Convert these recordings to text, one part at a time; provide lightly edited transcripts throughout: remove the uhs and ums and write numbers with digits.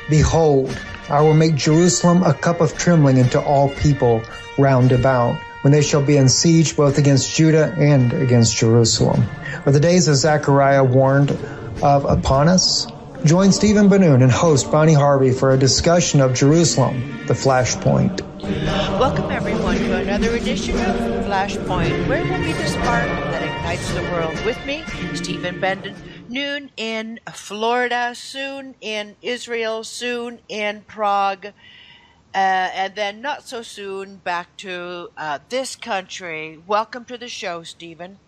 Behold, I will make Jerusalem a cup of trembling unto all people round about, when they shall be in siege both against Judah and against Jerusalem. Are the days of Zechariah warned of upon us? Join Stephen Ben-Nun and host Barney Harvey for a discussion of Jerusalem, the Flashpoint. Welcome everyone to another edition of Flashpoint, where will be the spark that ignites the world. With me, Stephen Ben-Nun in Florida, soon in Israel, soon in Prague, and then not so soon back to this country. Welcome to the show, Stephen.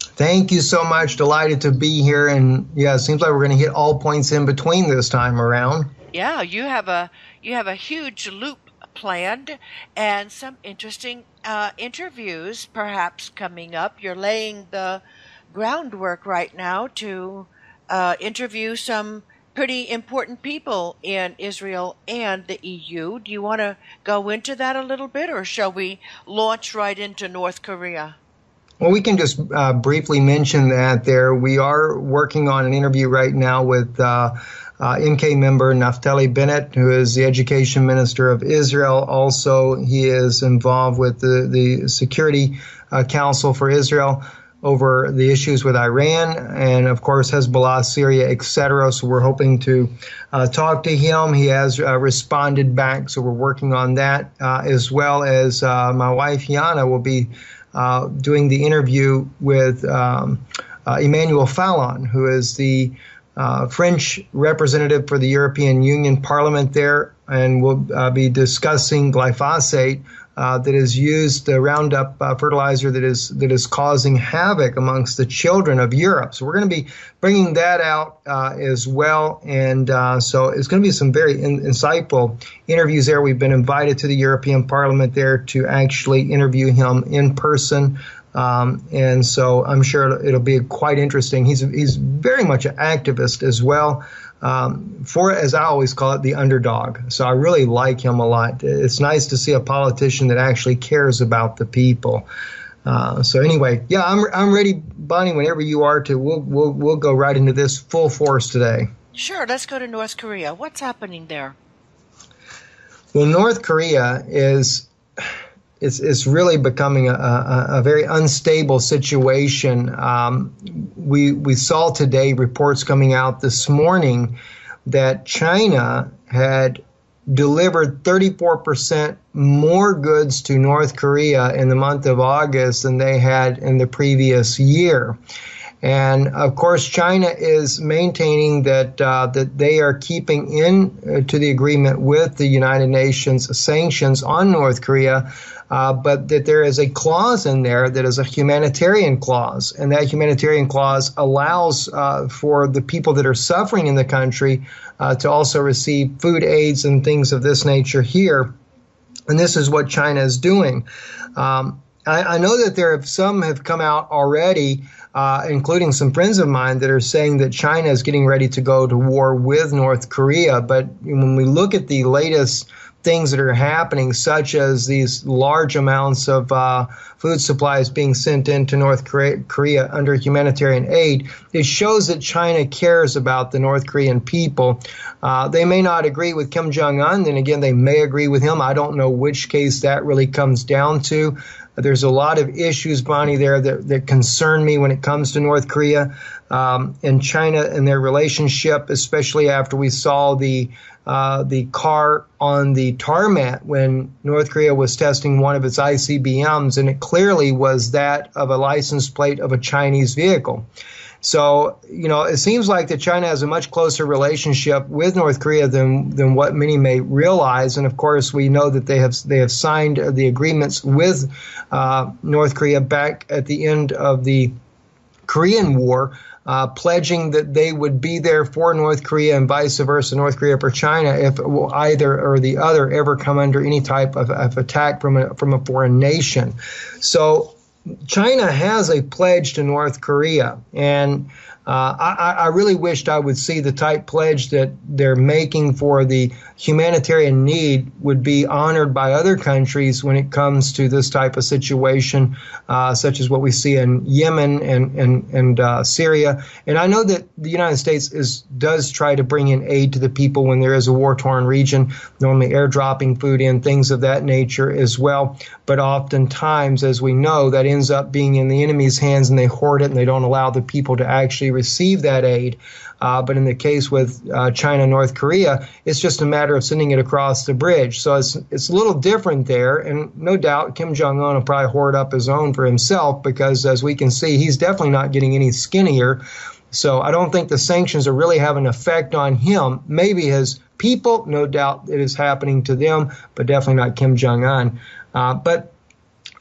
Thank you so much. Delighted to be here. And yeah, it seems like we're going to hit all points in between this time around. Yeah, you have a huge loop planned and some interesting interviews perhaps coming up. You're laying the groundwork right now to interview some pretty important people in Israel and the EU. Do you want to go into that a little bit, or shall we launch right into North Korea? Well, we can just briefly mention that we are working on an interview right now with MK member Naftali Bennett, who is the education minister of Israel. Also, he is involved with the Security Council for Israel over the issues with Iran and, of course, Hezbollah, Syria, etc. So we're hoping to talk to him. He has responded back, so we're working on that, as well as my wife, Yana, will be doing the interview with Emmanuel Fallon, who is the French representative for the European Union Parliament there, and we'll be discussing glyphosate that is used, the Roundup fertilizer that is causing havoc amongst the children of Europe. So we're going to be bringing that out as well, and so it's going to be some very insightful interviews there. We've been invited to the European Parliament there to actually interview him in person. And so I'm sure it'll be quite interesting. He's very much an activist as well, for, as I always call it, the underdog. So I really like him a lot. It's nice to see a politician that actually cares about the people. So anyway, yeah, I'm ready, Bonnie, whenever you are to. We'll go right into this full force today. Sure, let's go to North Korea. What's happening there? Well, North Korea is it's really becoming a very unstable situation. We saw today reports coming out this morning that China had delivered 34% more goods to North Korea in the month of August than they had in the previous year. And of course, China is maintaining that they are keeping in to the agreement with the United Nations sanctions on North Korea, but that there is a clause in there that is a humanitarian clause, and that humanitarian clause allows for the people that are suffering in the country to also receive food aids and things of this nature here. And this is what China is doing. I know that some have come out already, including some friends of mine, that are saying that China is getting ready to go to war with North Korea. But when we look at the latest things that are happening, such as these large amounts of food supplies being sent into North Korea under humanitarian aid, it shows that China cares about the North Korean people. They may not agree with Kim Jong-un, then again, they may agree with him. I don't know which case that really comes down to. There's a lot of issues, Bonnie, there that concern me when it comes to North Korea and China and their relationship, especially after we saw the car on the tarmac when North Korea was testing one of its ICBMs, and it clearly was that of a license plate of a Chinese vehicle. So, it seems like that China has a much closer relationship with North Korea than what many may realize. And of course, we know that they have signed the agreements with North Korea back at the end of the Korean War, pledging that they would be there for North Korea and vice versa, North Korea for China, if either or the other ever come under any type of attack from a foreign nation. So China has a pledge to North Korea, and I really wished I would see the type pledge that they're making for the humanitarian need would be honored by other countries when it comes to this type of situation, such as what we see in Yemen and Syria. And I know that the United States does try to bring in aid to the people when there is a war-torn region, normally airdropping food in, things of that nature as well. But oftentimes, as we know, that ends up being in the enemy's hands, and they hoard it and they don't allow the people to actually receive that aid. But in the case with China and North Korea, it's just a matter of sending it across the bridge. So it's a little different there. And no doubt Kim Jong-un will probably hoard up his own for himself, because as we can see, he's definitely not getting any skinnier. So I don't think the sanctions are really having an effect on him. Maybe his people, no doubt it is happening to them, but definitely not Kim Jong-un. But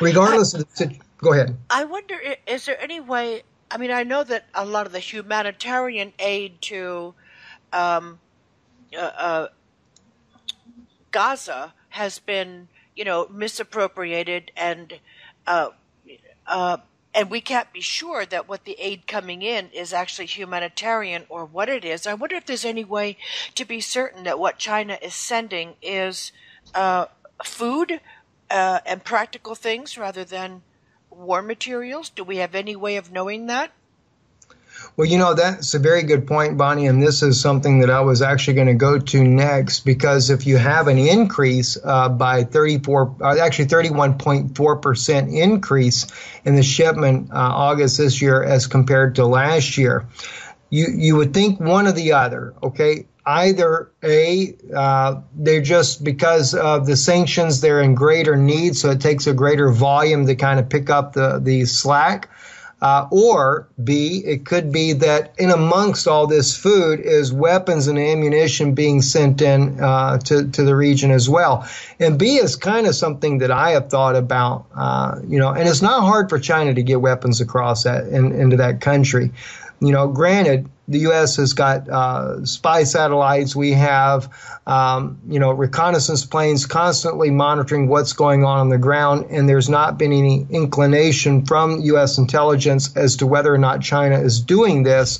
regardless of the go ahead. I wonder, is there any way, I mean, I know that a lot of the humanitarian aid to Gaza has been, misappropriated, and we can't be sure that what the aid coming in is actually humanitarian or what it is. I wonder if there's any way to be certain that what China is sending is food and practical things rather than war materials. Do we have any way of knowing that? Well, that's a very good point, Bonnie, and this is something that I was actually going to go to next, because if you have an increase by 31.4% increase in the shipment August this year as compared to last year, you would think one or the other, okay? Either they're just, because of the sanctions, they're in greater need, so it takes a greater volume to kind of pick up the slack. Or B, it could be that in amongst all this food is weapons and ammunition being sent in to the region as well. And B is kind of something that I have thought about, and it's not hard for China to get weapons across into that country. Granted, the U.S. has got spy satellites. We have, reconnaissance planes constantly monitoring what's going on the ground, and there's not been any inclination from U.S. intelligence as to whether or not China is doing this.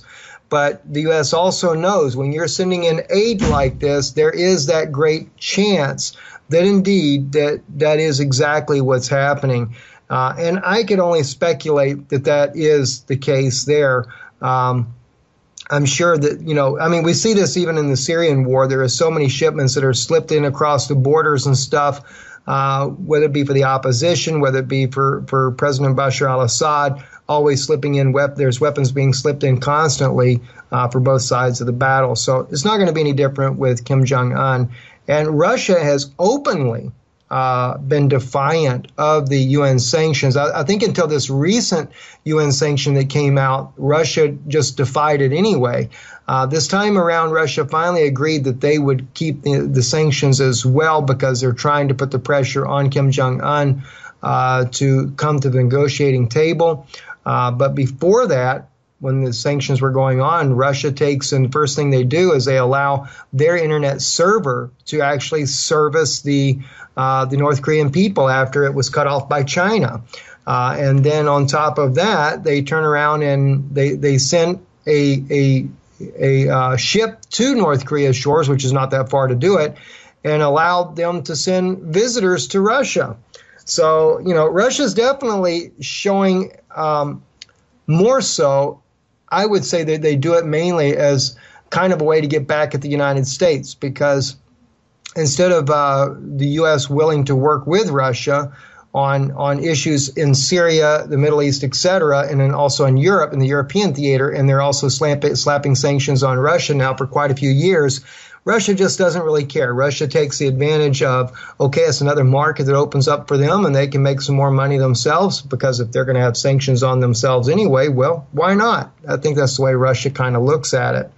But the U.S. also knows when you're sending in aid like this, there is that great chance that indeed that is exactly what's happening. And I can only speculate that is the case there. I'm sure that, we see this even in the Syrian war. There are so many shipments that are slipped in across the borders and stuff, whether it be for the opposition, whether it be for President Bashar al-Assad, always slipping in. There's weapons being slipped in constantly for both sides of the battle. So it's not going to be any different with Kim Jong-un. And Russia has openly been defiant of the UN sanctions. I think until this recent UN sanction that came out, Russia just defied it anyway. This time around, Russia finally agreed that they would keep the sanctions as well, because they're trying to put the pressure on Kim Jong-un to come to the negotiating table. But before that, when the sanctions were going on, Russia takes, and the first thing they do is they allow their internet server to actually service the North Korean people after it was cut off by China. And then on top of that, they turn around and they send a ship to North Korea's shores, which is not that far to do it, and allow them to send visitors to Russia. So, Russia's definitely showing more so. I would say that they do it mainly as kind of a way to get back at the United States, because instead of the U.S. willing to work with Russia on issues in Syria, the Middle East, et cetera, and then also in Europe, in the European theater, and they're also slapping sanctions on Russia now for quite a few years, Russia just doesn't really care. Russia takes the advantage of, okay, it's another market that opens up for them and they can make some more money themselves, because if they're going to have sanctions on themselves anyway, well, why not? I think that's the way Russia kind of looks at it.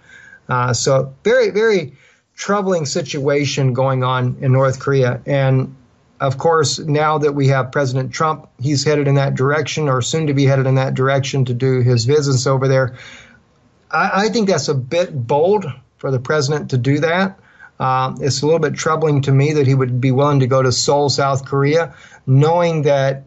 So very, very troubling situation going on in North Korea. And of course, now that we have President Trump, he's headed in that direction, or soon to be headed in that direction to do his visits over there. I think that's a bit bold for the president to do that. It's a little bit troubling to me that he would be willing to go to Seoul, South Korea, knowing that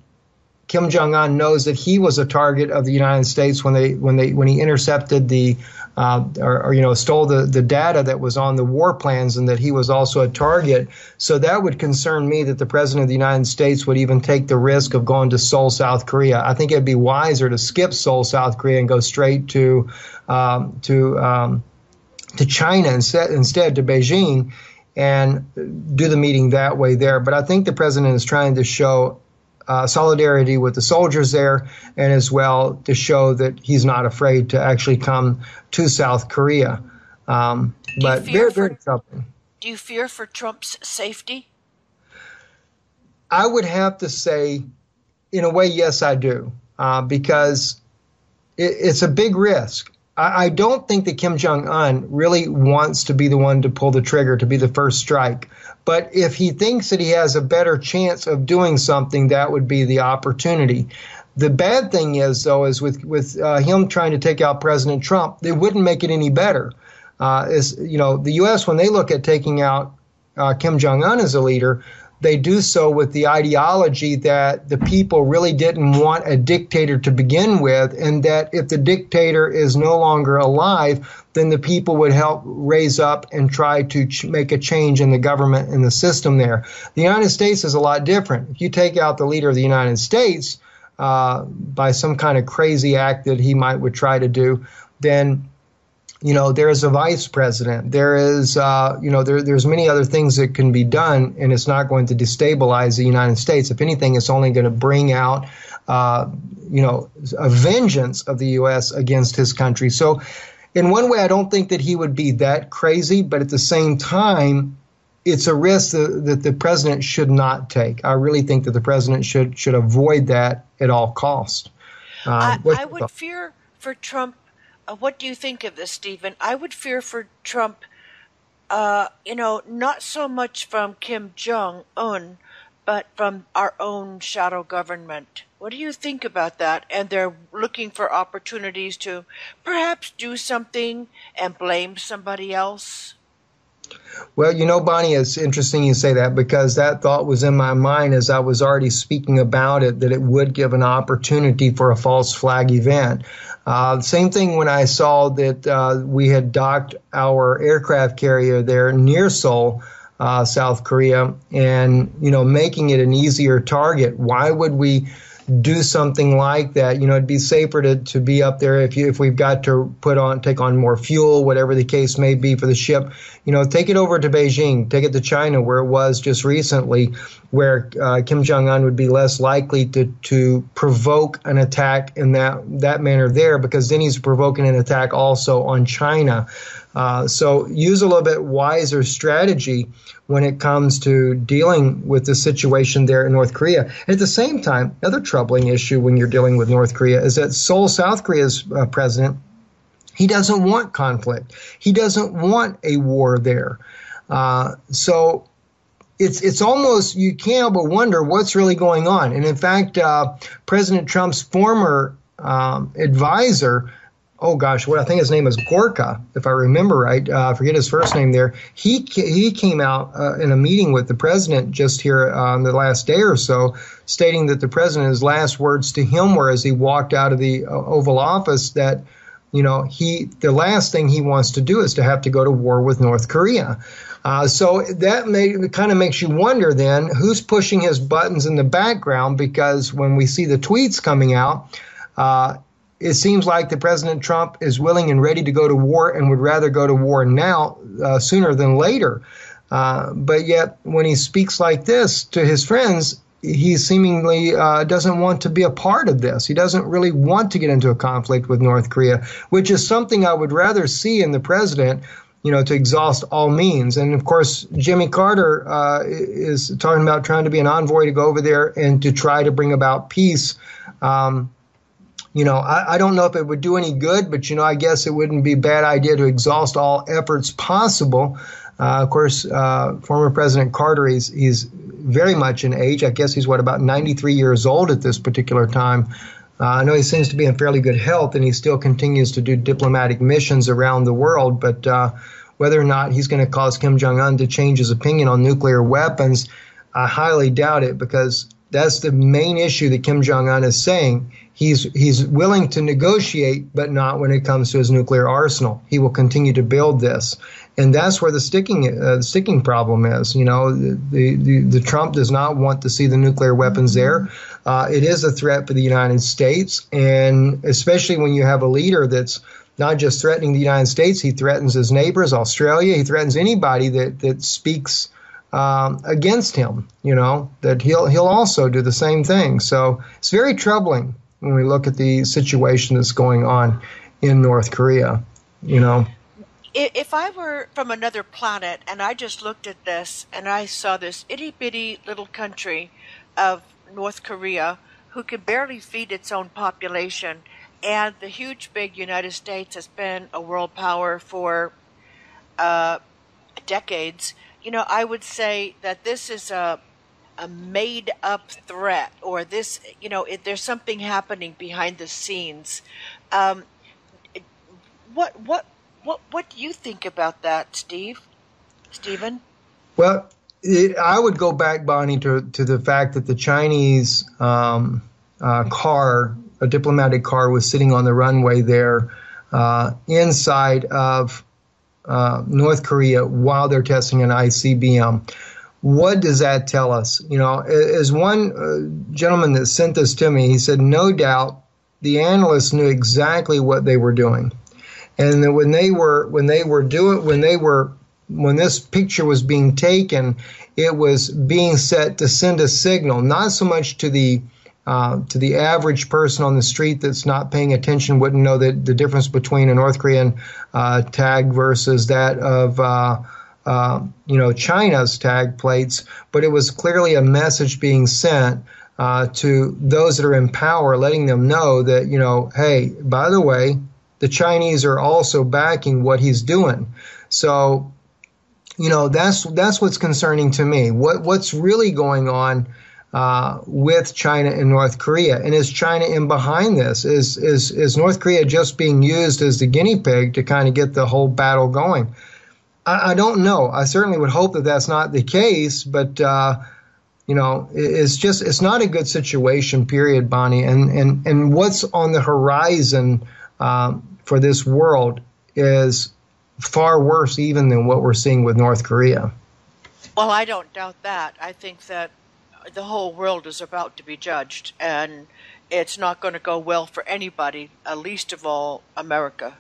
Kim Jong-un knows that he was a target of the United States when he intercepted stole the data that was on the war plans, and that he was also a target. So that would concern me, that the president of the United States would even take the risk of going to Seoul, South Korea. I think it'd be wiser to skip Seoul, South Korea, and go straight to China instead to Beijing, and do the meeting that way there. But I think the president is trying to show solidarity with the soldiers there, and as well to show that he's not afraid to actually come to South Korea. But very, very troubling. Do you fear for Trump's safety? I would have to say, in a way, yes, I do, because it's a big risk. I don't think that Kim Jong-un really wants to be the one to pull the trigger, to be the first strike. But if he thinks that he has a better chance of doing something, that would be the opportunity. The bad thing is, though, is with him trying to take out President Trump, it wouldn't make it any better. The U.S., when they look at taking out Kim Jong-un as a leader, they do so with the ideology that the people really didn't want a dictator to begin with, and that if the dictator is no longer alive, then the people would help raise up and try to make a change in the government and the system there. The United States is a lot different. If you take out the leader of the United States by some kind of crazy act that he would try to do, then there is a vice president. There is, there's many other things that can be done, and it's not going to destabilize the United States. If anything, it's only going to bring out, a vengeance of the U.S. against his country. So in one way, I don't think that he would be that crazy, but at the same time, it's a risk that the president should not take. I really think that the president should avoid that at all costs. I would fear for Trump. What do you think of this, Stephen? I would fear for Trump, not so much from Kim Jong-un, but from our own shadow government. What do you think about that? And they're looking for opportunities to perhaps do something and blame somebody else? Well, Bonnie, it's interesting you say that, because that thought was in my mind as I was already speaking about it, that it would give an opportunity for a false flag event. Same thing when I saw that we had docked our aircraft carrier there near Seoul, South Korea, and, making it an easier target. Why would we do something like that? It'd be safer to be up there if we've got to take on more fuel, whatever the case may be for the ship. Take it over to Beijing, take it to China, where it was just recently, where Kim Jong-un would be less likely to provoke an attack in that manner there, because then he's provoking an attack also on China. So use a little bit wiser strategy when it comes to dealing with the situation there in North Korea. And at the same time, another troubling issue when you're dealing with North Korea is that Seoul, South Korea's president, he doesn't want conflict. He doesn't want a war there. So it's almost, you can't help but wonder what's really going on. And in fact, President Trump's former advisor, I think his name is Gorka, if I remember right. I forget his first name there. He came out in a meeting with the president just here on the last day or so, stating that the president, his last words to him were, as he walked out of the Oval Office, that the last thing he wants to do is to have to go to war with North Korea. So that kind of makes you wonder then who's pushing his buttons in the background, because when we see the tweets coming out, it seems like the President Trump is willing and ready to go to war and would rather go to war now sooner than later. But yet when he speaks like this to his friends, he seemingly doesn't want to be a part of this. He doesn't really want to get into a conflict with North Korea, which is something I would rather see in the president, to exhaust all means. And of course, Jimmy Carter is talking about trying to be an envoy to go over there and to try to bring about peace. I don't know if it would do any good, but, I guess it wouldn't be a bad idea to exhaust all efforts possible. Of course, former President Carter, he's very much in age. I guess he's about 93 years old at this particular time. I know he seems to be in fairly good health, and he still continues to do diplomatic missions around the world. But whether or not he's going to cause Kim Jong-un to change his opinion on nuclear weapons, I highly doubt it, because That's the main issue that Kim Jong-un is saying. He's willing to negotiate, but not when it comes to his nuclear arsenal. He will continue to build this. And that's where the sticking problem is. You know, the Trump does not want to see the nuclear weapons there. It is a threat for the United States, and especially when you have a leader that's not just threatening the United States, he threatens his neighbors, Australia. He threatens anybody that speaks against him. You know, that he'll also do the same thing. So it's very troubling when we look at the situation that's going on in North Korea. You know. If I were from another planet and I just looked at this and I saw this itty-bitty little country of North Korea who could barely feed its own population, and the huge big United States has been a world power for decades, you know, I would say that this is a made-up threat, or this, you know, there's something happening behind the scenes. What do you think about that, Stephen? Well, I would go back, Bonnie, to the fact that the Chinese car, a diplomatic car, was sitting on the runway there inside of North Korea while they're testing an ICBM. What does that tell us? You know, as one gentleman that sent this to me, he said, no doubt the analysts knew exactly what they were doing. And then when this picture was being taken, it was being set to send a signal, not so much to the average person on the street that's not paying attention, wouldn't know the difference between a North Korean tag versus that of China's tag plates, but it was clearly a message being sent to those that are in power, letting them know that, you know, hey, by the way, the Chinese are also backing what he's doing. So, you know, that's what's concerning to me. What's really going on with China and North Korea? And is China in behind this? Is North Korea just being used as the guinea pig to kind of get the whole battle going? I don't know. I certainly would hope that that's not the case, but you know, it's not a good situation, period, Bonnie. And what's on the horizon for this world is far worse even than what we're seeing with North Korea. Well, I don't doubt that. I think that the whole world is about to be judged, and it's not going to go well for anybody, least of all America.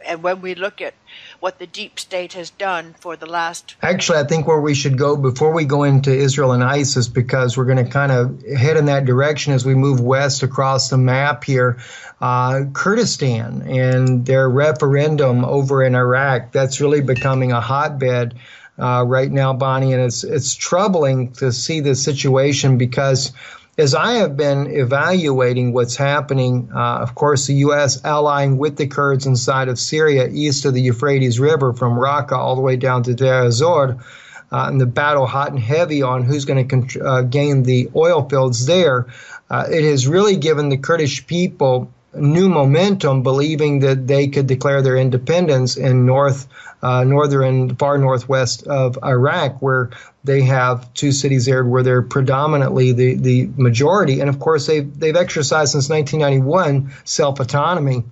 And when we look at what the deep state has done for the last... Actually, I think where we should go before we go into Israel and ISIS, because we're going to kind of head in that direction as we move west across the map here, Kurdistan and their referendum over in Iraq. That's really becoming a hotbed right now, Bonnie, and it's troubling to see this situation because as I have been evaluating what's happening, of course, the U.S. allying with the Kurds inside of Syria, east of the Euphrates River, from Raqqa all the way down to Deir ez-Zor, and the battle hot and heavy on who's going to gain the oil fields there, it has really given the Kurdish people new momentum, believing that they could declare their independence in northern, far northwest of Iraq, where they have two cities there where they're predominantly the majority. And of course, they've exercised since 1991 self-autonomy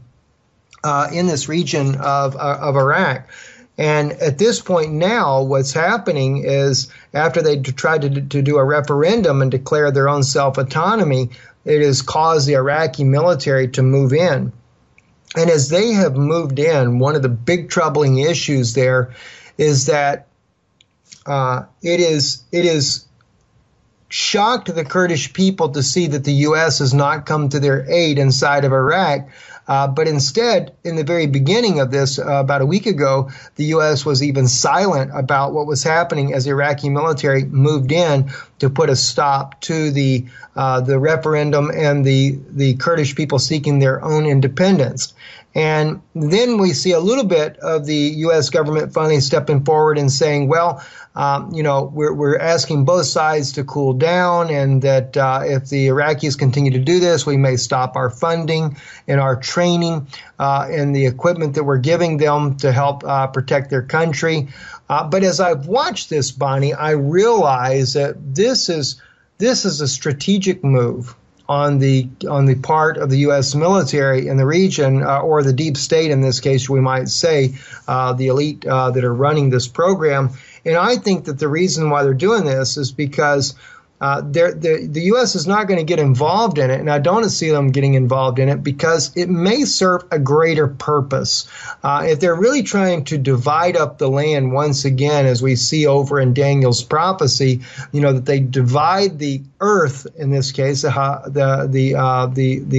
in this region of Iraq. And at this point now, what's happening is after they tried to do a referendum and declare their own self-autonomy, it has caused the Iraqi military to move in. And as they have moved in, one of the big troubling issues there is that it is shocked the Kurdish people to see that the U.S. has not come to their aid inside of Iraq. But instead, in the very beginning of this, about a week ago, the U.S. was even silent about what was happening as the Iraqi military moved in to put a stop to the referendum and the Kurdish people seeking their own independence. And then we see a little bit of the U.S. government finally stepping forward and saying, well, we're asking both sides to cool down, and that if the Iraqis continue to do this, we may stop our funding and our training and the equipment that we're giving them to help protect their country. But as I've watched this, Bonnie, I realize that this is this is a strategic move on the part of the U.S. military in the region, or the deep state in this case, we might say, the elite that are running this program. And I think that the reason why they're doing this is because the U.S. is not going to get involved in it, and I don't see them getting involved in it because it may serve a greater purpose. If they're really trying to divide up the land once again, as we see over in Daniel's prophecy, that they divide the earth, in this case, the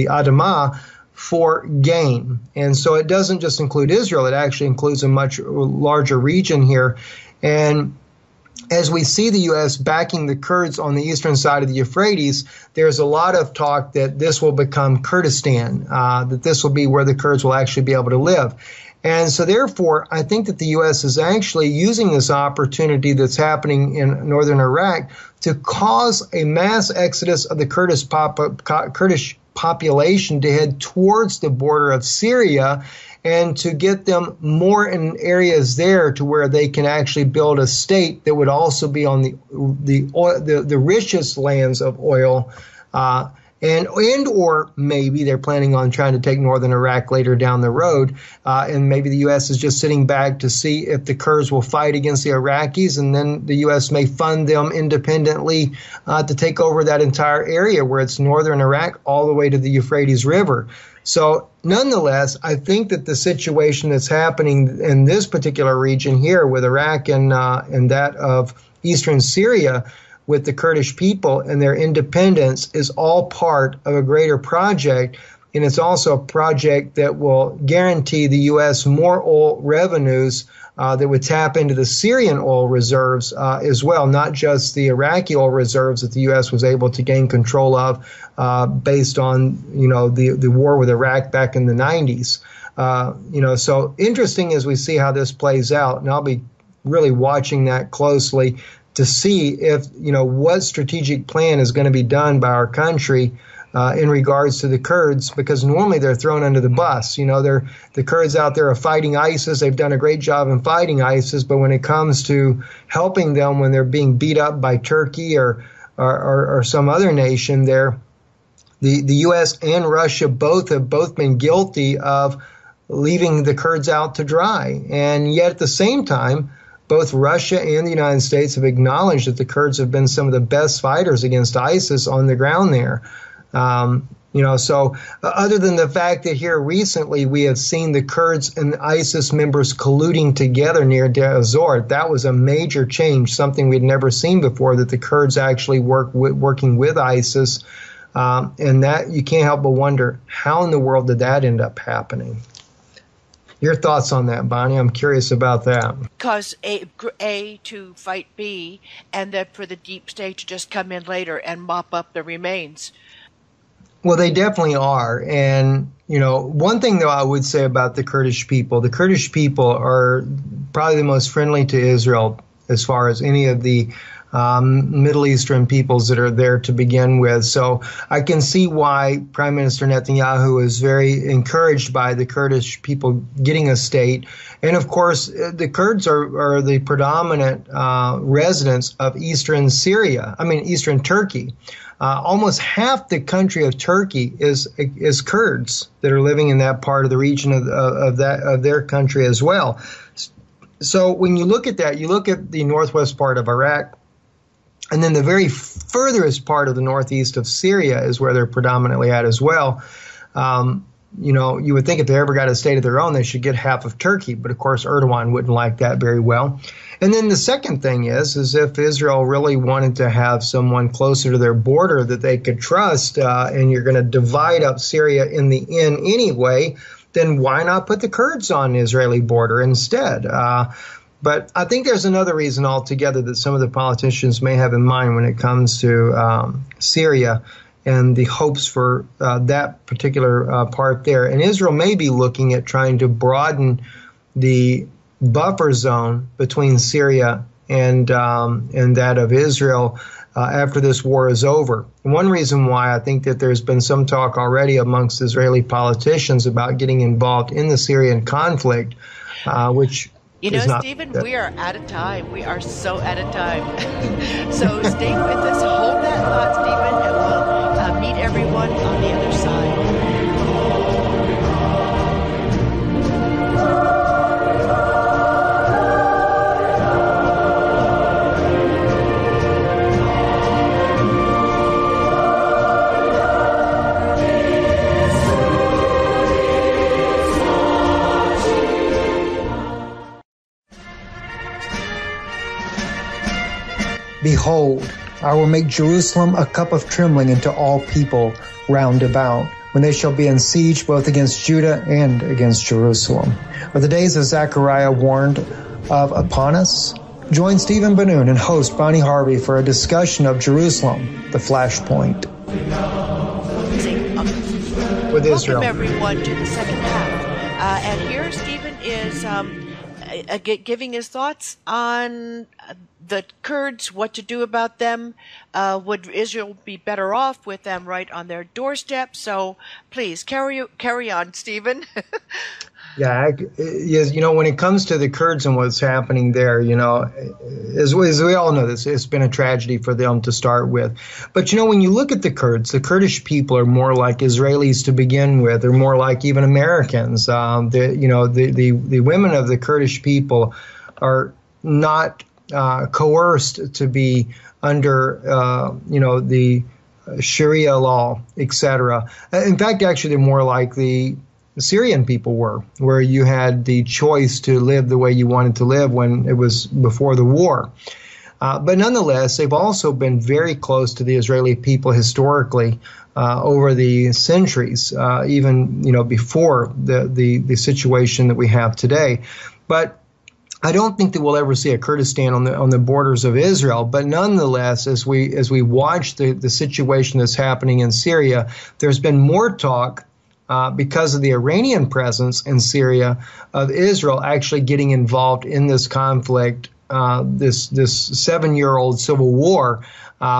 Adamah, for gain. And so it doesn't just include Israel, it actually includes a much larger region here. And as we see the U.S. backing the Kurds on the eastern side of the Euphrates, there's a lot of talk that this will become Kurdistan, that this will be where the Kurds will actually be able to live. And so therefore, I think that the U.S. is actually using this opportunity that's happening in northern Iraq to cause a mass exodus of the Kurdish population to head towards the border of Syria, and to get them more in areas there to where they can actually build a state that would also be on the richest lands of oil, or maybe they're planning on trying to take northern Iraq later down the road, and maybe the U.S. is just sitting back to see if the Kurds will fight against the Iraqis, and then the U.S. may fund them independently to take over that entire area where it's northern Iraq all the way to the Euphrates River. So nonetheless, I think that the situation that's happening in this particular region here with Iraq and that of eastern Syria with the Kurdish people and their independence is all part of a greater project. And it's also a project that will guarantee the U.S. more oil revenues that would tap into the Syrian oil reserves as well, not just the Iraqi oil reserves that the U.S. was able to gain control of based on, the war with Iraq back in the 90s. So interesting as we see how this plays out, and I'll be really watching that closely to see if, what strategic plan is going to be done by our country in regards to the Kurds, because normally they're thrown under the bus. The Kurds out there are fighting ISIS. They've done a great job in fighting ISIS, but when it comes to helping them when they're being beat up by Turkey or some other nation there, the U.S. and Russia have both been guilty of leaving the Kurds out to dry. And yet at the same time, both Russia and the United States have acknowledged that the Kurds have been some of the best fighters against ISIS on the ground there. So other than the fact that here recently we have seen the Kurds and ISIS members colluding together near Deir ez-Zor, that was a major change, something we'd never seen before, that the Kurds actually working with ISIS. And that you can't help but wonder, how in the world did that end up happening? Your thoughts on that, Bonnie? I'm curious about that. Because A to fight B, and then for the deep state to just come in later and mop up the remains. Well, they definitely are. And, one thing, though, I would say about the Kurdish people are probably the most friendly to Israel as far as any of the Middle Eastern peoples that are there to begin with. So I can see why Prime Minister Netanyahu is very encouraged by the Kurdish people getting a state. And of course, the Kurds are the predominant residents of eastern Turkey. Almost half the country of Turkey is Kurds that are living in that part of the region of their country as well. So when you look at that, you look at the northwest part of Iraq, and then the very furthest part of the northeast of Syria is where they're predominantly at as well. You would think if they ever got a state of their own, they should get half of Turkey. But, of course, Erdogan wouldn't like that very well. And then the second thing is if Israel really wanted to have someone closer to their border that they could trust, and you're going to divide up Syria in the end anyway, then why not put the Kurds on the Israeli border instead? But I think there's another reason altogether that some of the politicians may have in mind when it comes to Syria and the hopes for that particular part there. And Israel may be looking at trying to broaden the buffer zone between Syria and that of Israel after this war is over. One reason why I think that there's been some talk already amongst Israeli politicians about getting involved in the Syrian conflict, which You know, Stephen, we are out of time. We are so out of time. So stay with us. Hold that thought, Stephen, and we'll meet everyone on the other side. Behold, I will make Jerusalem a cup of trembling unto all people round about, when they shall be in siege both against Judah and against Jerusalem. Are the days of Zechariah warned of upon us? Join Stephen Ben-Nun and host Barney Harvey for a discussion of Jerusalem, the flashpoint. With Israel. Welcome everyone to the second half. And here Stephen is giving his thoughts on the Kurds, what to do about them. Would Israel be better off with them right on their doorstep? So please carry on, Stephen. Yeah, you know, when it comes to the Kurds and what's happening there, you know, as we all know, this it's been a tragedy for them to start with. But, you know, when you look at the Kurds, the Kurdish people are more like Israelis to begin with. They're more like even Americans. The women of the Kurdish people are not coerced to be under, the Sharia law, etc. In fact, actually, they're more like the Syrian people were, where you had the choice to live the way you wanted to live when it was before the war. But nonetheless, they've also been very close to the Israeli people historically over the centuries, even before the situation that we have today. But I don't think that we'll ever see a Kurdistan on the borders of Israel. But nonetheless, as we watch the situation that's happening in Syria, there's been more talk because of the Iranian presence in Syria of Israel actually getting involved in this conflict, this 7-year-old civil war,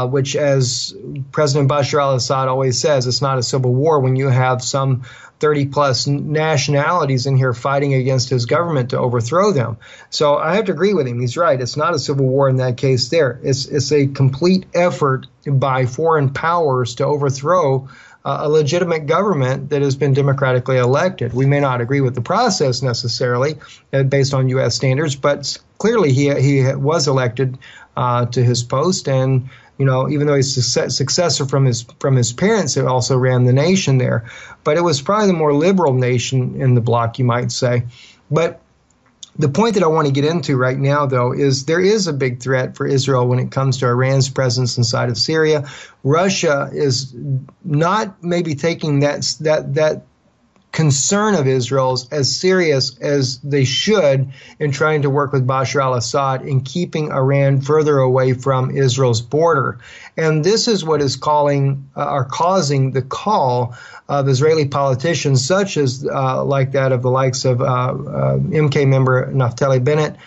which, as President Bashar al-Assad always says, it's not a civil war when you have some 30-plus nationalities in here fighting against his government to overthrow them. So I have to agree with him. He's right. It's not a civil war in that case there. It's a complete effort by foreign powers to overthrow a legitimate government that has been democratically elected. We may not agree with the process necessarily based on U.S. standards, but clearly he was elected to his post, and even though he's a successor from his parents, who also ran the nation there. But it was probably the more liberal nation in the bloc, you might say. But the point that I want to get into right now, though, is there is a big threat for Israel when it comes to Iran's presence inside of Syria. Russia is not maybe taking that concern of Israel's as serious as they should in trying to work with Bashar al-Assad in keeping Iran further away from Israel's border. And this is what is causing the call of Israeli politicians, such as like that of the likes of MK member Naftali Bennett,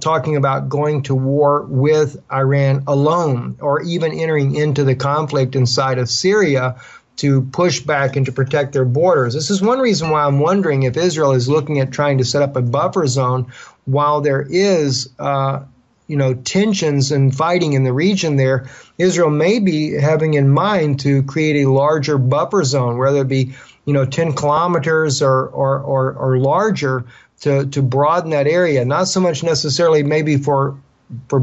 talking about going to war with Iran alone, or even entering into the conflict inside of Syria to push back and to protect their borders. This is one reason why I'm wondering if Israel is looking at trying to set up a buffer zone while there is, tensions and fighting in the region there. Israel may be having in mind to create a larger buffer zone, whether it be, 10 kilometers or larger, to broaden that area. Not so much necessarily maybe for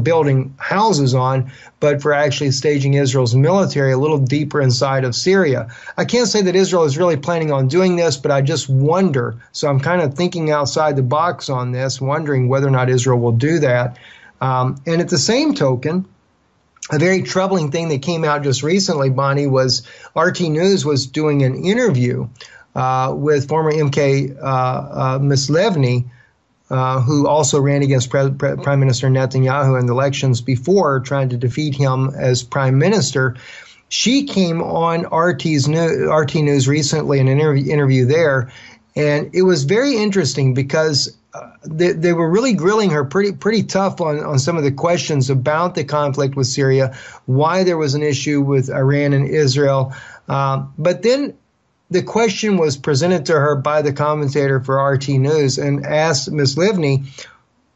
building houses on, but for actually staging Israel's military a little deeper inside of Syria. I can't say that Israel is really planning on doing this, but I just wonder. So I'm kind of thinking outside the box on this, wondering whether or not Israel will do that. And at the same token, a very troubling thing that came out just recently, Bonnie, was RT News was doing an interview with former MK Ms. Levny, who also ran against Prime Minister Netanyahu in the elections before, trying to defeat him as prime minister. She came on RT News recently in an interview there, and it was very interesting because they were really grilling her pretty tough on some of the questions about the conflict with Syria, why there was an issue with Iran and Israel. But then the question was presented to her by the commentator for RT News and asked Ms. Livni,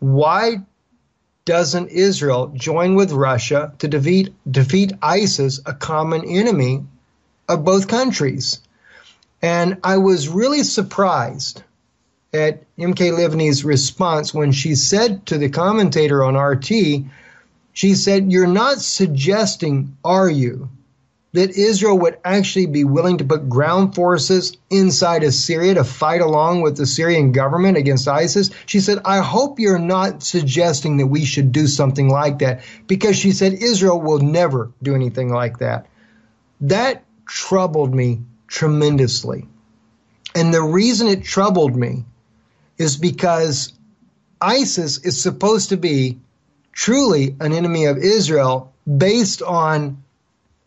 why doesn't Israel join with Russia to defeat ISIS, a common enemy of both countries? And I was really surprised at MK Livni's response when she said to the commentator on RT, she said, "You're not suggesting, are you, that Israel would actually be willing to put ground forces inside of Syria to fight along with the Syrian government against ISIS?" She said, "I hope you're not suggesting that we should do something like that," because she said Israel will never do anything like that. That troubled me tremendously. And the reason it troubled me is because ISIS is supposed to be truly an enemy of Israel based on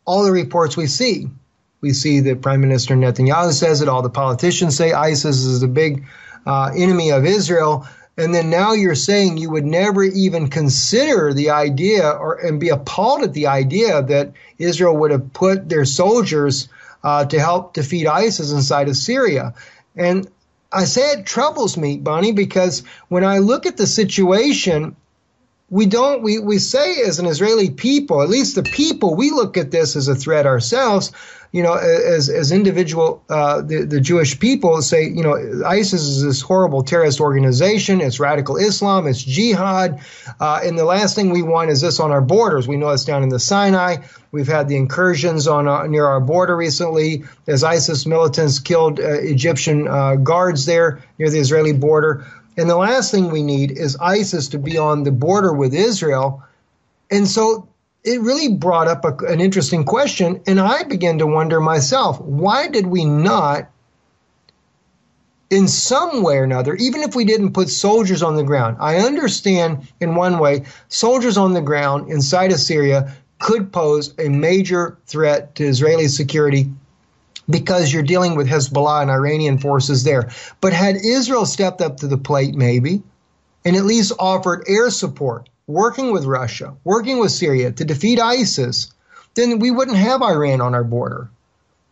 all the reports we see. We see that Prime Minister Netanyahu says it, all the politicians say ISIS is a big enemy of Israel. And then now you're saying you would never even consider the idea and be appalled at the idea that Israel would have put their soldiers to help defeat ISIS inside of Syria. And I say it troubles me, Bonnie, because when I look at the situation, we say as an Israeli people, at least the people, we look at this as a threat ourselves, as individual, the Jewish people say, ISIS is this horrible terrorist organization. It's radical Islam. It's jihad. And the last thing we want is this on our borders. We know it's down in the Sinai. We've had the incursions near our border recently as ISIS militants killed Egyptian guards there near the Israeli border. And the last thing we need is ISIS to be on the border with Israel. And so it really brought up an interesting question. And I began to wonder myself, why did we not, in some way or another, even if we didn't put soldiers on the ground? I understand in one way, soldiers on the ground inside of Syria could pose a major threat to Israeli security because you're dealing with Hezbollah and Iranian forces there. But had Israel stepped up to the plate maybe and at least offered air support, working with Russia, working with Syria to defeat ISIS, then we wouldn't have Iran on our border.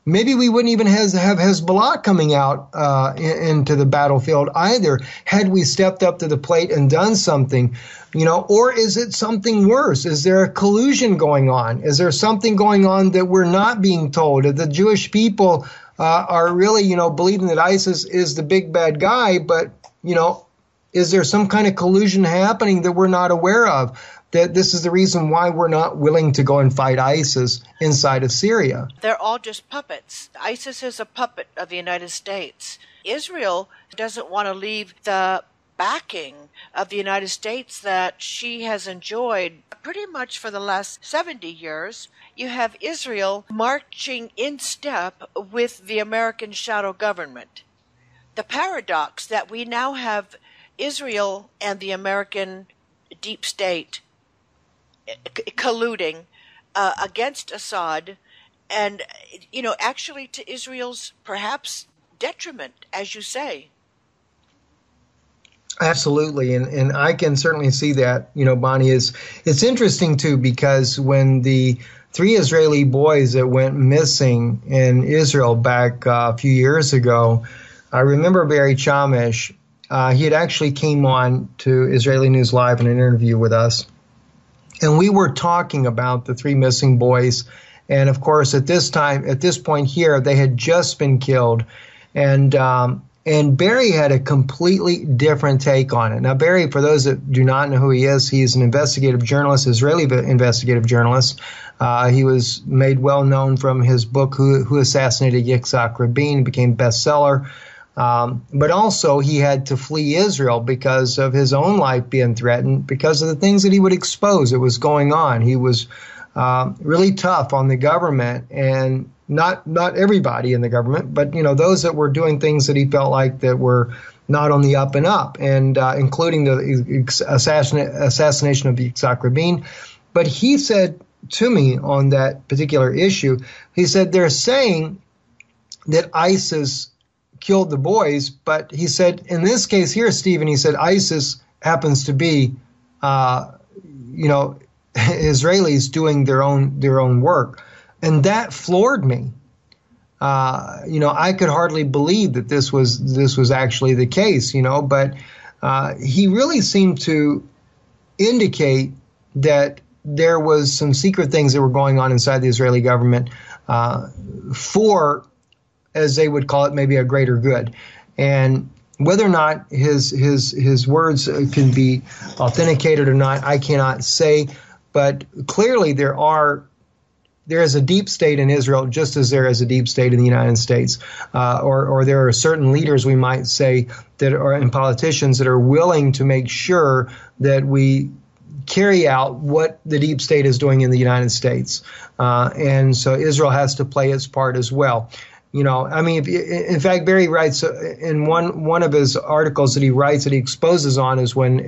Maybe we wouldn't even have Hezbollah coming out into the battlefield either, had we stepped up to the plate and done something, or is it something worse? Is there a collusion going on? Is there something going on that we're not being told? That the Jewish people are really, believing that ISIS is the big bad guy, but, is there some kind of collusion happening that we're not aware of? That this is the reason why we're not willing to go and fight ISIS inside of Syria. They're all just puppets. ISIS is a puppet of the United States. Israel doesn't want to leave the backing of the United States that she has enjoyed pretty much for the last 70 years. You have Israel marching in step with the American shadow government. The paradox that we now have Israel and the American deep state colluding against Assad, and actually to Israel's perhaps detriment, as you say. Absolutely, and I can certainly see that. Bonnie, it's interesting too, because when the 3 Israeli boys that went missing in Israel back a few years ago, I remember Barry Chamish. He had actually came on to Israeli News Live in an interview with us. And we were talking about the 3 missing boys. And of course, at this point here, they had just been killed. And Barry had a completely different take on it. Now, Barry, for those that do not know who he is, he's an investigative journalist, Israeli investigative journalist. He was made well known from his book, Who Assassinated Yitzhak Rabin, became bestseller. But also he had to flee Israel because of his own life being threatened, because of the things that he would expose that was going on. He was really tough on the government, and not everybody in the government, but those that were doing things that he felt like that were not on the up and up, and including the assassination of Yitzhak Rabin. But he said to me on that particular issue, he said they're saying that ISIS killed the boys, but he said in this case here, Stephen, he said ISIS happens to be, Israelis doing their own work, and that floored me. I could hardly believe that this was actually the case, but he really seemed to indicate that there was some secret things that were going on inside the Israeli government for, as they would call it, maybe a greater good. And whether or not his words can be authenticated or not, I cannot say. But clearly there is a deep state in Israel, just as there is a deep state in the United States, or there are certain leaders, we might say, that are, and politicians that are willing to make sure that we carry out what the deep state is doing in the United States. And so Israel has to play its part as well. You know, I mean, in fact, Barry writes in one of his articles that he writes that he exposes on is when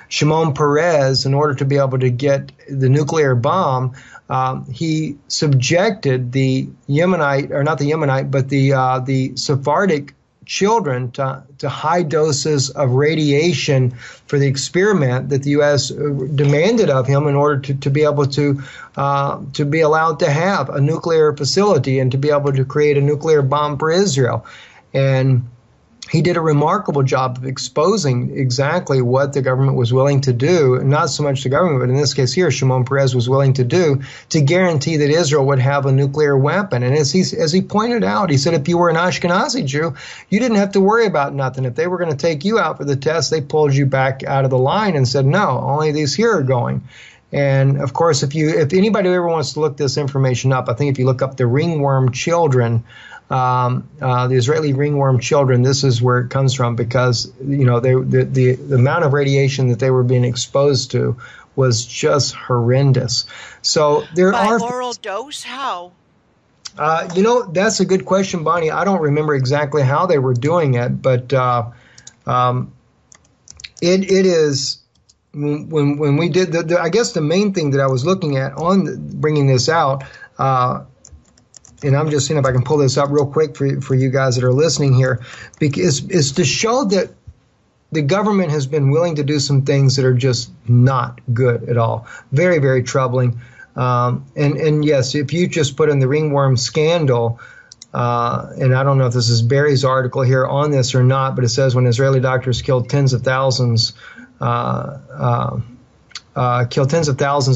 Shimon Peres, in order to be able to get the nuclear bomb, he subjected the Yemenite, or not the Yemenite, but the Sephardic children to high doses of radiation for the experiment that the U.S. demanded of him in order to be able to be allowed to have a nuclear facility and to be able to create a nuclear bomb for Israel. And he did a remarkable job of exposing exactly what the government was willing to do, not so much the government, but in this case here, Shimon Peres was willing to do to guarantee that Israel would have a nuclear weapon. And as he pointed out, he said if you were an Ashkenazi Jew, you didn't have to worry about nothing. If they were going to take you out for the test, they pulled you back out of the line and said, no, only these here are going. And of course, if anybody ever wants to look this information up, I think if you look up the ringworm children, the Israeli ringworm children, this is where it comes from, because you know the amount of radiation that they were being exposed to was just horrendous. So there By are oral dose, how? You know, that's a good question, Bonnie. I don't remember exactly how they were doing it, but it is. When we did I guess the main thing that I was looking at on bringing this out, and I'm just seeing if I can pull this up real quick for you guys that are listening here, because it's to show that the government has been willing to do some things that are just not good at all. Very, very troubling. And yes, if you just put in the ringworm scandal, and I don't know if this is Barry's article here on this or not, but it says when Israeli doctors killed tens of thousands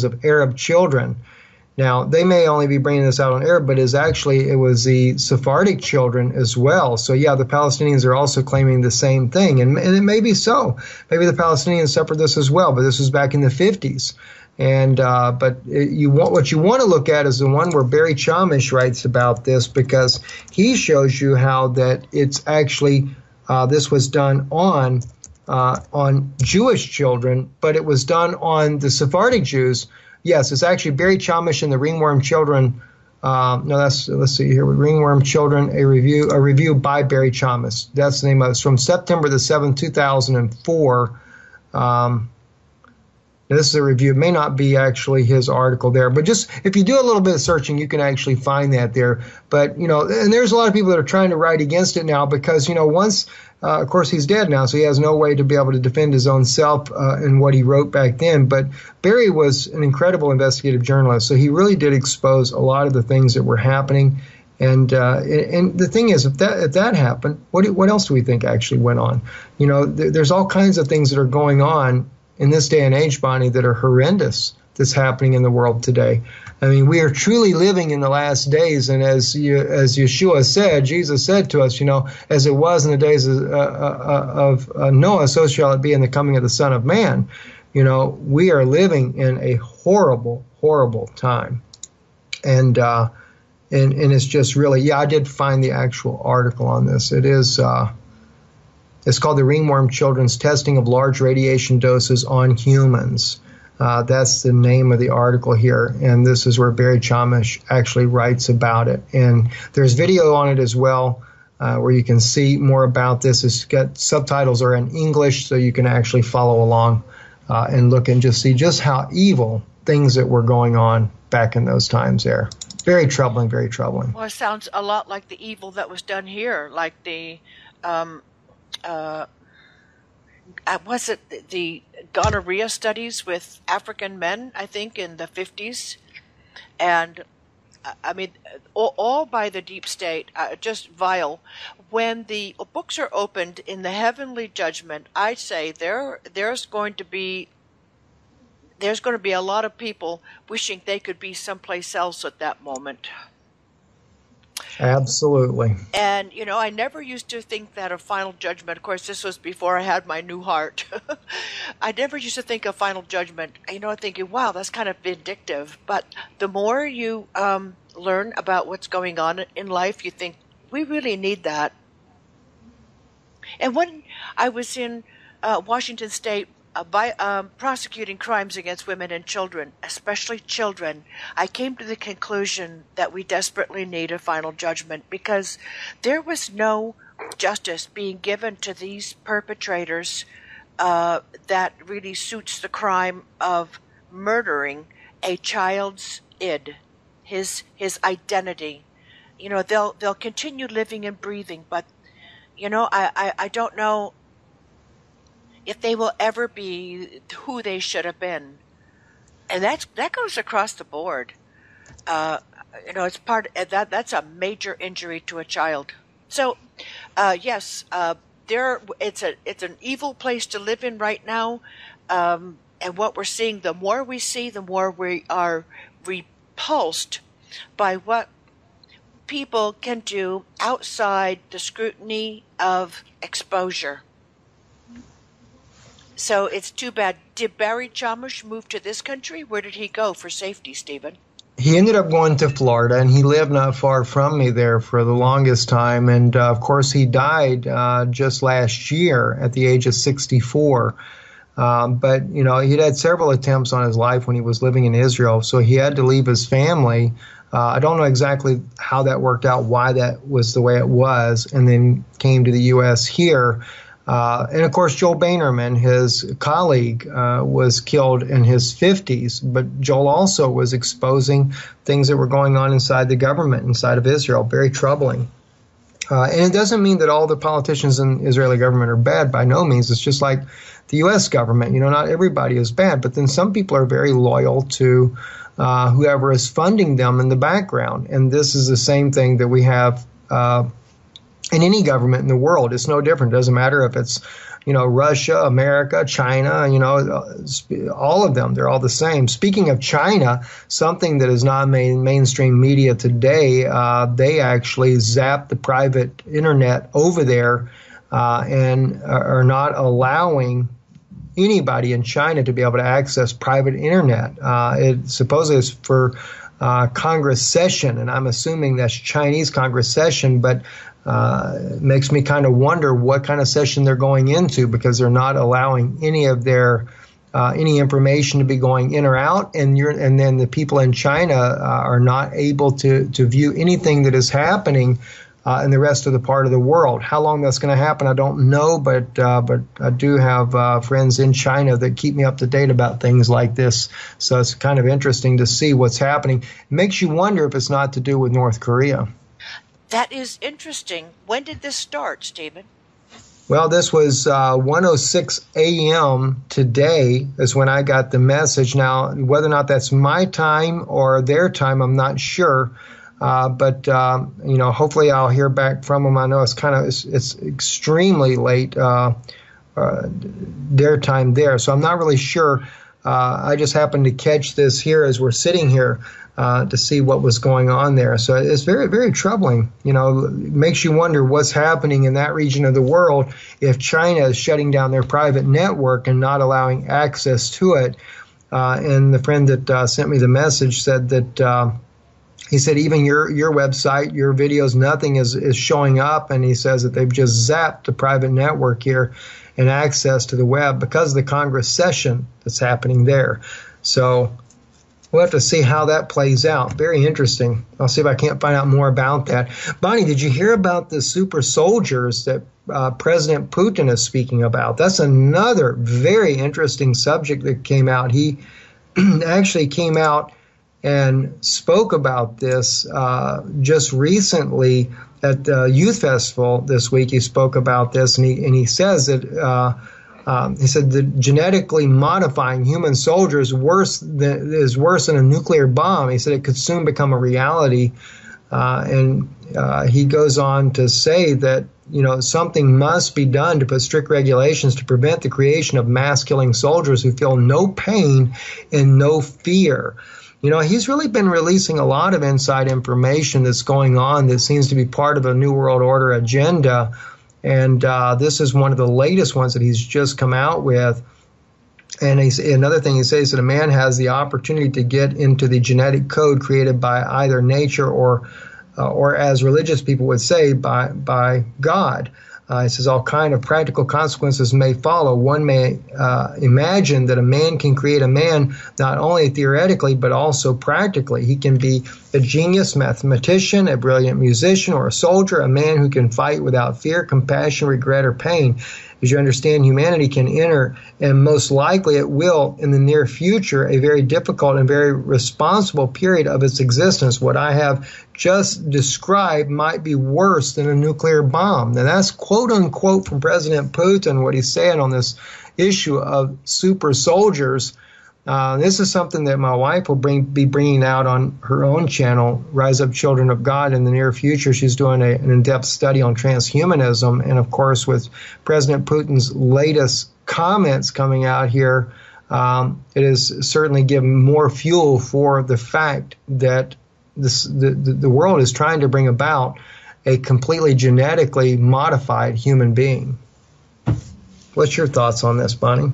of Arab children. Now, they may only be bringing this out on Arab, but it was the Sephardic children as well. So, yeah, the Palestinians are also claiming the same thing, and it may be so. Maybe the Palestinians suffered this as well, but this was back in the 50s. And what you want to look at is the one where Barry Chamish writes about this, because he shows you how that it's actually this was done on Jewish children, but it was done on the Sephardic Jews. Yes, it's actually Barry Chamish and the Ringworm Children. Let's see here. Ringworm Children, a review by Barry Chamish. That's the name of it. It's from September the 7th, 2004. This is a review. It may not be actually his article there, but just if you do a little bit of searching, you can actually find that there. But, you know, and there's a lot of people that are trying to write against it now because, you know, once, of course, he's dead now, so he has no way to be able to defend his own self and what he wrote back then. But Barry was an incredible investigative journalist, so he really did expose a lot of the things that were happening. And the thing is, if that happened, what else do we think actually went on? You know, there's all kinds of things that are going on in this day and age, Bonnie, that are horrendous that's happening in the world today. I mean, we are truly living in the last days, and as Yeshua said, Jesus said to us, you know, as it was in the days of Noah, so shall it be in the coming of the Son of Man. You know, we are living in a horrible, horrible time, and it's just really, yeah, I did find the actual article on this. It is. It's called the Ringworm Children's Testing of Large Radiation Doses on Humans. That's the name of the article here, and this is where Barry Chamish actually writes about it. And there's video on it as well, where you can see more about this. It's got subtitles are in English, so you can actually follow along and look and just see just how evil things that were going on back in those times there. Very troubling, very troubling. Well, it sounds a lot like the evil that was done here, like the was it the gonorrhea studies with African men, I think, in the 50s? And I mean, all by the deep state, just vile. When the books are opened in the heavenly judgment, I say there's going to be a lot of people wishing they could be someplace else at that moment. Absolutely. And, I never used to think that a final judgment, of course, this was before I had my new heart. I never used to think of final judgment, thinking, wow, that's kind of vindictive. But the more you learn about what's going on in life, you think, we really need that. And when I was in Washington State, prosecuting crimes against women and children, especially children, I came to the conclusion that we desperately need a final judgment, because there was no justice being given to these perpetrators that really suits the crime of murdering a child's id, his identity. They'll continue living and breathing, but I don't know if they will ever be who they should have been. And that goes across the board. It's that's a major injury to a child. So, yes, it's an evil place to live in right now. And what we're seeing, the more we see, the more we are repulsed by what people can do outside the scrutiny of exposure. So it's too bad. Did Barry Chamush move to this country? Where did he go for safety, Stephen? He ended up going to Florida, and he lived not far from me there for the longest time. And, of course, he died just last year at the age of 64. But, he'd had several attempts on his life when he was living in Israel, so he had to leave his family. I don't know exactly how that worked out, why that was the way it was, and then came to the U.S. here. And, of course, Joel Bainerman, his colleague, was killed in his 50s. But Joel also was exposing things that were going on inside the government, inside of Israel. Very troubling. And it doesn't mean that all the politicians in the Israeli government are bad. By no means. It's just like the U.S. government. Not everybody is bad. But then some people are very loyal to whoever is funding them in the background. And this is the same thing that we have in any government in the world. It's no different. It doesn't matter if it's, Russia, America, China, all of them. They're all the same. Speaking of China, something that is not mainstream media today, they actually zapped the private internet over there and are not allowing anybody in China to be able to access private internet. It supposedly is for Congress session, and I'm assuming that's Chinese Congress session, but it makes me kind of wonder what kind of session they're going into, because they're not allowing any of their any information to be going in or out, and then the people in China are not able to view anything that is happening in the rest of the part of the world. How long that's going to happen, I don't know, but I do have friends in China that keep me up to date about things like this. So it's kind of interesting to see what's happening. It makes you wonder if it's not to do with North Korea. That is interesting. When did this start, Stephen? Well, this was 1:06 a.m. today is when I got the message. Now, whether or not that's my time or their time, I'm not sure. But hopefully I'll hear back from them. I know it's extremely late their time there, so I'm not really sure. I just happened to catch this here as we're sitting here to see what was going on there. So it's very, very troubling. It makes you wonder what's happening in that region of the world if China is shutting down their private network and not allowing access to it. And the friend that sent me the message said that he said even your website, your videos, nothing is showing up. And he says that they've just zapped the private network here and access to the web because of the Congress session that's happening there. So we'll have to see how that plays out. Very interesting. I'll see if I can't find out more about that. Bonnie, did you hear about the super soldiers that President Putin is speaking about? That's another very interesting subject that came out. He actually came out and spoke about this just recently at the Youth Festival this week. He spoke about this, and he says that He said that genetically modifying human soldiers is worse than a nuclear bomb. He said it could soon become a reality. And he goes on to say that, something must be done to put strict regulations to prevent the creation of mass-killing soldiers who feel no pain and no fear. He's really been releasing a lot of inside information that's going on that seems to be part of a New World Order agenda. And this is one of the latest ones that he's just come out with. And another thing he says that a man has the opportunity to get into the genetic code created by either nature or as religious people would say, by God. He says all kind of practical consequences may follow. One may imagine that a man can create a man not only theoretically but also practically. He can be a genius mathematician, a brilliant musician, or a soldier, a man who can fight without fear, compassion, regret, or pain. As you understand, humanity can enter, and most likely it will in the near future, a very difficult and very responsible period of its existence. What I have just described might be worse than a nuclear bomb. Now that's quote unquote from President Putin, what he's saying on this issue of super soldiers. This is something that my wife will be bringing out on her own channel, Rise Up Children of God, in the near future. She's doing an in-depth study on transhumanism. And, of course, with President Putin's latest comments coming out here, it has certainly given more fuel for the fact that the world is trying to bring about a completely genetically modified human being. What's your thoughts on this, Bonnie?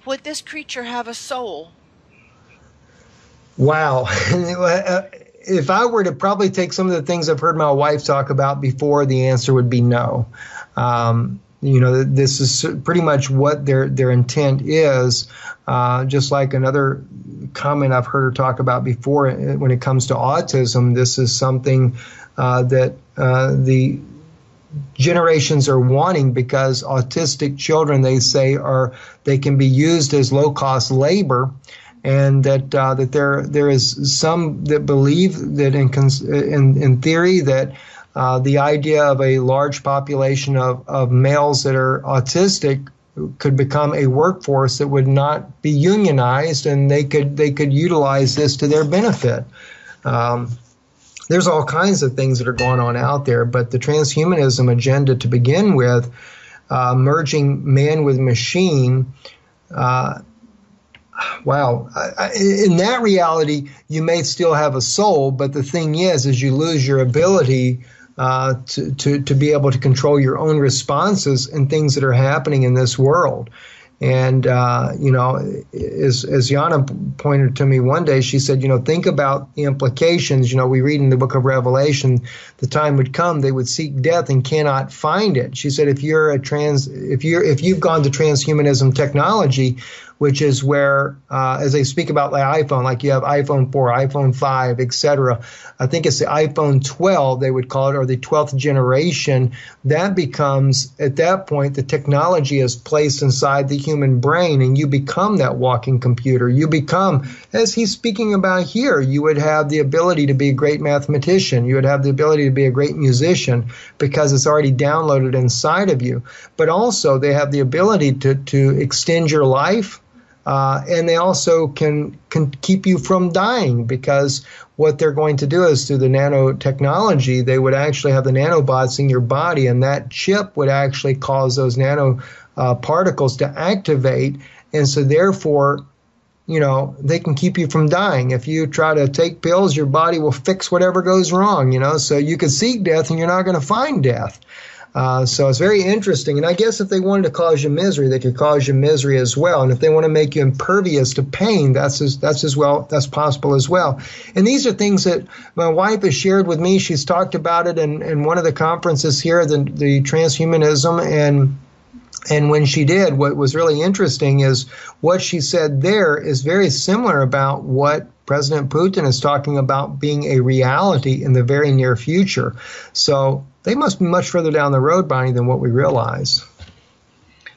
Would this creature have a soul? Wow. If I were to probably take some of the things I've heard my wife talk about before, the answer would be no. This is pretty much what their intent is, just like another comment I've heard her talk about before when it comes to autism. This is something that the generations are wanting, because autistic children, they say, they can be used as low-cost labor, and that there is some that believe that in theory that the idea of a large population of males that are autistic could become a workforce that would not be unionized, and they could utilize this to their benefit. There's all kinds of things that are going on out there, but the transhumanism agenda to begin with, merging man with machine, wow. In that reality, you may still have a soul, but the thing is you lose your ability to be able to control your own responses and things that are happening in this world. And, as Yana pointed to me one day, she said, think about the implications. We read in the book of Revelation, the time would come, they would seek death and cannot find it. She said, if you've gone to transhumanism technology, which is where, as they speak about the iPhone, like you have iPhone 4, iPhone 5, etc. I think it's the iPhone 12, they would call it, or the 12th generation. That becomes, at that point, the technology is placed inside the human brain, and you become that walking computer. You become, as he's speaking about here, you would have the ability to be a great mathematician. You would have the ability to be a great musician because it's already downloaded inside of you. But also, they have the ability to extend your life. And they also can keep you from dying, because what they're going to do is through the nanotechnology, they would actually have the nanobots in your body, and that chip would actually cause those nano particles to activate. And so therefore, they can keep you from dying. If you try to take pills, your body will fix whatever goes wrong, so you could seek death and you're not going to find death. So it's very interesting. And I guess if they wanted to cause you misery, they could cause you misery as well. And if they want to make you impervious to pain, that's possible as well. And these are things that my wife has shared with me. She's talked about it in one of the conferences here, the transhumanism. And when she did, what was really interesting is what she said there is very similar about what President Putin is talking about being a reality in the very near future. So they must be much further down the road, Bonnie, than what we realize.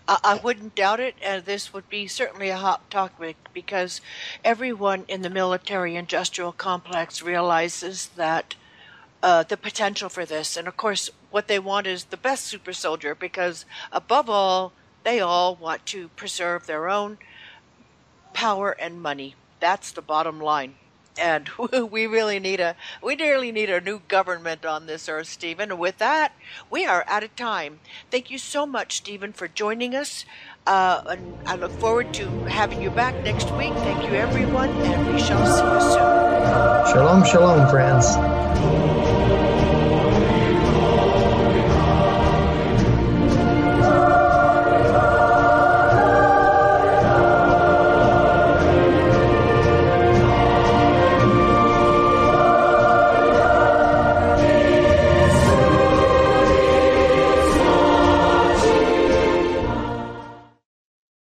I wouldn't doubt it. This would be certainly a hot topic, because everyone in the military-industrial complex realizes that the potential for this. And, of course, what they want is the best super soldier, because, above all, They all want to preserve their own power and money. That's the bottom line. And we really need a new government on this earth, Stephen. And with that, we are out of time. Thank you so much, Stephen, for joining us. And I look forward to having you back next week. Thank you, everyone, and we shall see you soon. Shalom, shalom, friends.